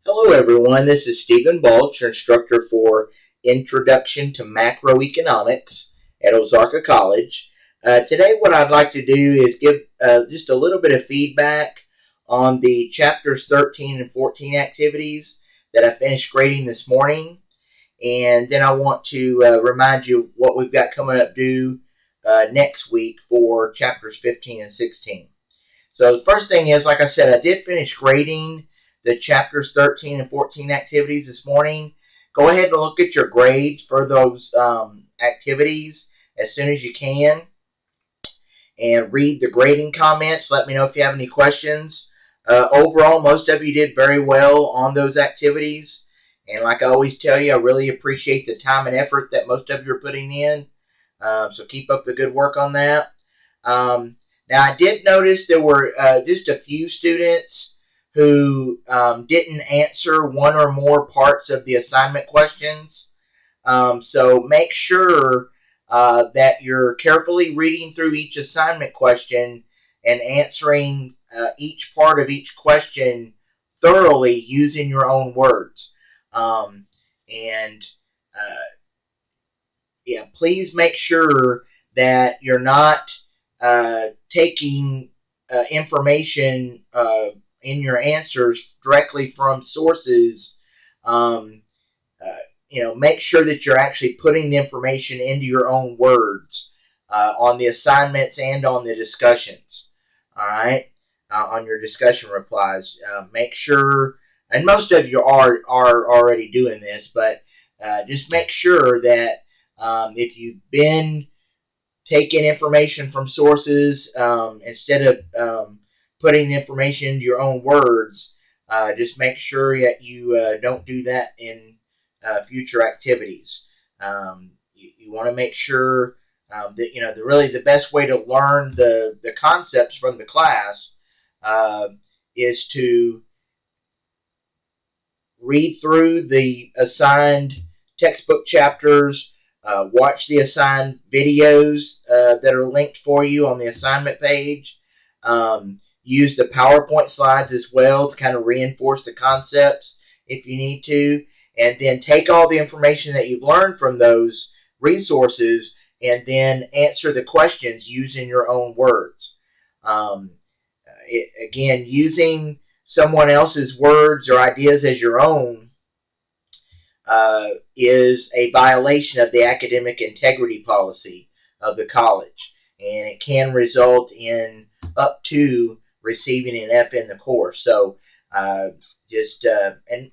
Hello everyone, this is Stephen Balch, your instructor for Introduction to Macroeconomics at Ozarka College. Today what I'd like to do is give just a little bit of feedback on the chapters 13 and 14 activities that I finished grading this morning. And then I want to remind you what we've got coming up due next week for chapters 15 and 16. So the first thing is, like I said, I did finish grading the chapters 13 and 14 activities this morning. Go ahead and look at your grades for those activities as soon as you can and read the grading comments. Let me know if you have any questions. Overall, most of you did very well on those activities. And like I always tell you, I really appreciate the time and effort that most of you are putting in. So keep up the good work on that. Now, I did notice there were just a few students who didn't answer one or more parts of the assignment questions. So make sure that you're carefully reading through each assignment question and answering each part of each question thoroughly using your own words. Please make sure that you're not taking information in your answers directly from sources. Make sure that you're actually putting the information into your own words on the assignments and on the discussions. All right, on your discussion replies. Make sure, and most of you are already doing this, but just make sure that if you've been taking information from sources instead of putting the information into your own words, just make sure that you don't do that in future activities. You want to make sure that the best way to learn the concepts from the class is to read through the assigned textbook chapters. Watch the assigned videos that are linked for you on the assignment page. Use the PowerPoint slides as well to kind of reinforce the concepts if you need to. And then take all the information that you've learned from those resources and then answer the questions using your own words. Again, using someone else's words or ideas as your own is a violation of the academic integrity policy of the college, and it can result in up to receiving an F in the course. So and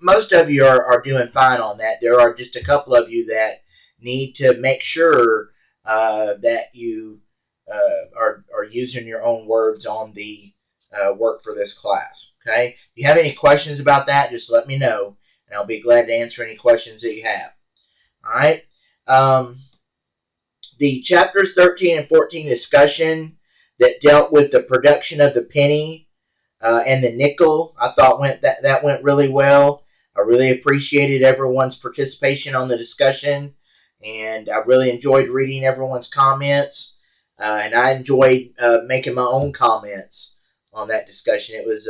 most of you are doing fine on that. There are just a couple of you that need to make sure that you are using your own words on the work for this class. Okay? If you have any questions about that, just let me know, and I'll be glad to answer any questions that you have. All right. The chapters 13 and 14 discussion that dealt with the production of the penny and the nickel, I thought that went really well. I really appreciated everyone's participation on the discussion, and I really enjoyed reading everyone's comments, and I enjoyed making my own comments on that discussion. It was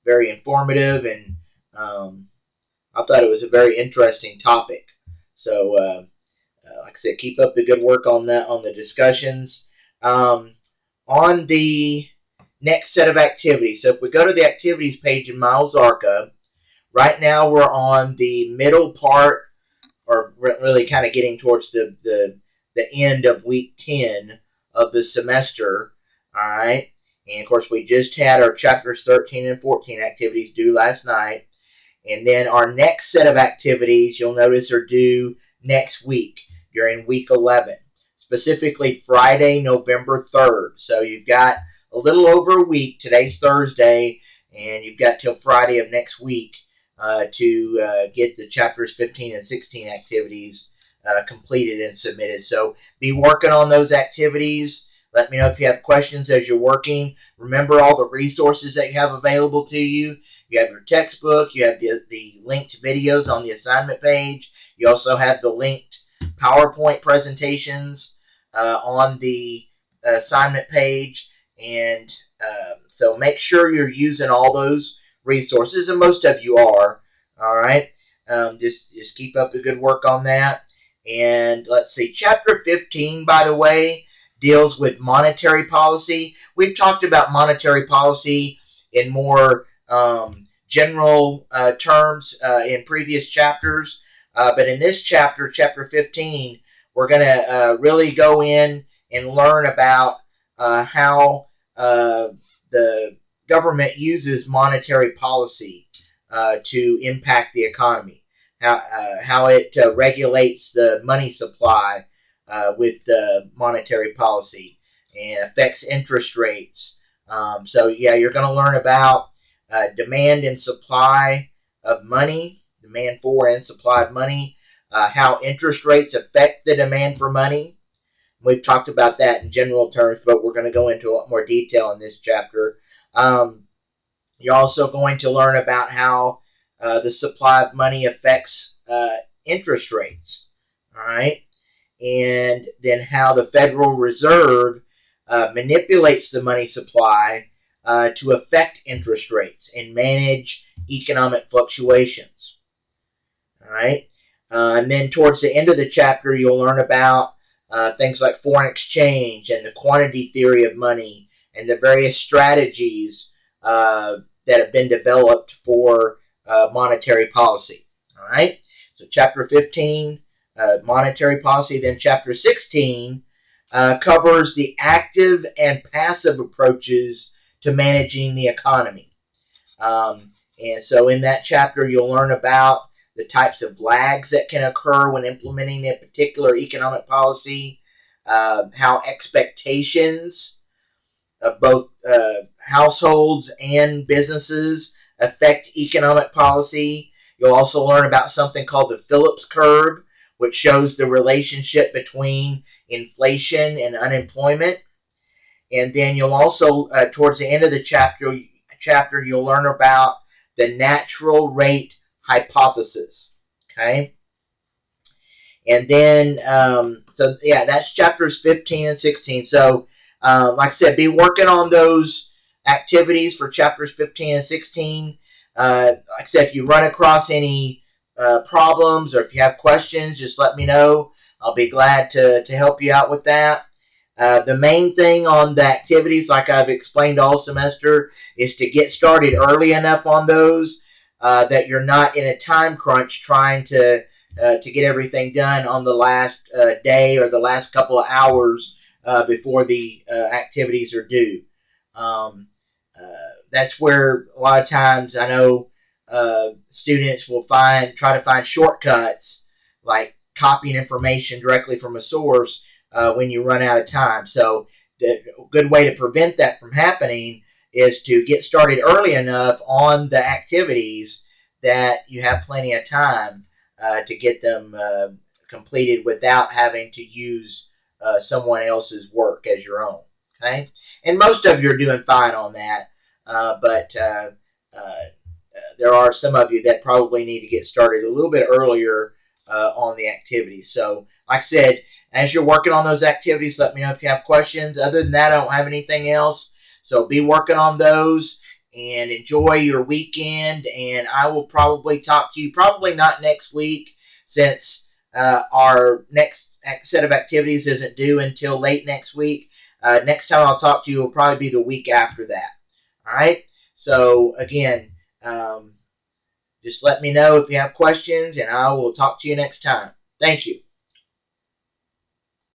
very informative, and I thought it was a very interesting topic. So, like I said, keep up the good work on that, on the discussions. On the next set of activities, so if we go to the activities page in Ozarka, right now we're on the middle part, or really kind of getting towards the end of week 10 of the semester. All right. And of course, we just had our chapters 13 and 14 activities due last night. And then our next set of activities, you'll notice, are due next week during week 11, specifically Friday, November 3rd. So you've got a little over a week. Today's Thursday, and you've got till Friday of next week to get the chapters 15 and 16 activities completed and submitted. So be working on those activities. Let me know if you have questions as you're working. Remember all the resources that you have available to you. You have your textbook. You have the linked videos on the assignment page. You also have the linked PowerPoint presentations on the assignment page. And so make sure you're using all those resources, and most of you are. All right, just keep up the good work on that. And let's see, Chapter 15, by the way, deals with monetary policy. We've talked about monetary policy in more general terms in previous chapters, but in this chapter, Chapter 15, we're going to really go in and learn about how the government uses monetary policy to impact the economy, how it regulates the money supply with monetary policy and affects interest rates. So yeah, you're going to learn about demand and supply of money, demand for and supply of money, how interest rates affect the demand for money. We've talked about that in general terms, but we're going to go into a lot more detail in this chapter. You're also going to learn about how the supply of money affects interest rates. All right. And then how the Federal Reserve manipulates the money supply to affect interest rates and manage economic fluctuations. All right. And then towards the end of the chapter, you'll learn about things like foreign exchange and the quantity theory of money and the various strategies that have been developed for monetary policy. All right. So Chapter 15, monetary policy. Then Chapter 16 covers the active and passive approaches to managing the economy. And so in that chapter, you'll learn about the types of lags that can occur when implementing a particular economic policy, how expectations of both households and businesses affect economic policy. You'll also learn about something called the Phillips curve, which shows the relationship between inflation and unemployment. And then you'll also, towards the end of the chapter, you'll learn about the natural rate hypothesis. Okay. And then, so yeah, that's chapters 15 and 16. So, like I said, be working on those activities for chapters 15 and 16. Like I said, if you run across any problems or if you have questions, just let me know. I'll be glad to help you out with that. The main thing on the activities, like I've explained all semester, is to get started early enough on those that you're not in a time crunch trying to get everything done on the last day or the last couple of hours before the activities are due. That's where a lot of times I know students will try to find shortcuts, like copying information directly from a source when you run out of time. So the good way to prevent that from happening is to get started early enough on the activities that you have plenty of time to get them completed without having to use someone else's work as your own. Okay, and most of you are doing fine on that, but there are some of you that probably need to get started a little bit earlier on the activities. So, like I said, as you're working on those activities, let me know if you have questions. Other than that, I don't have anything else. So be working on those and enjoy your weekend. And I will probably talk to you, probably not next week, since our next set of activities isn't due until late next week. Next time I'll talk to you will probably be the week after that. All right? So, again, just let me know if you have questions, and I will talk to you next time. Thank you.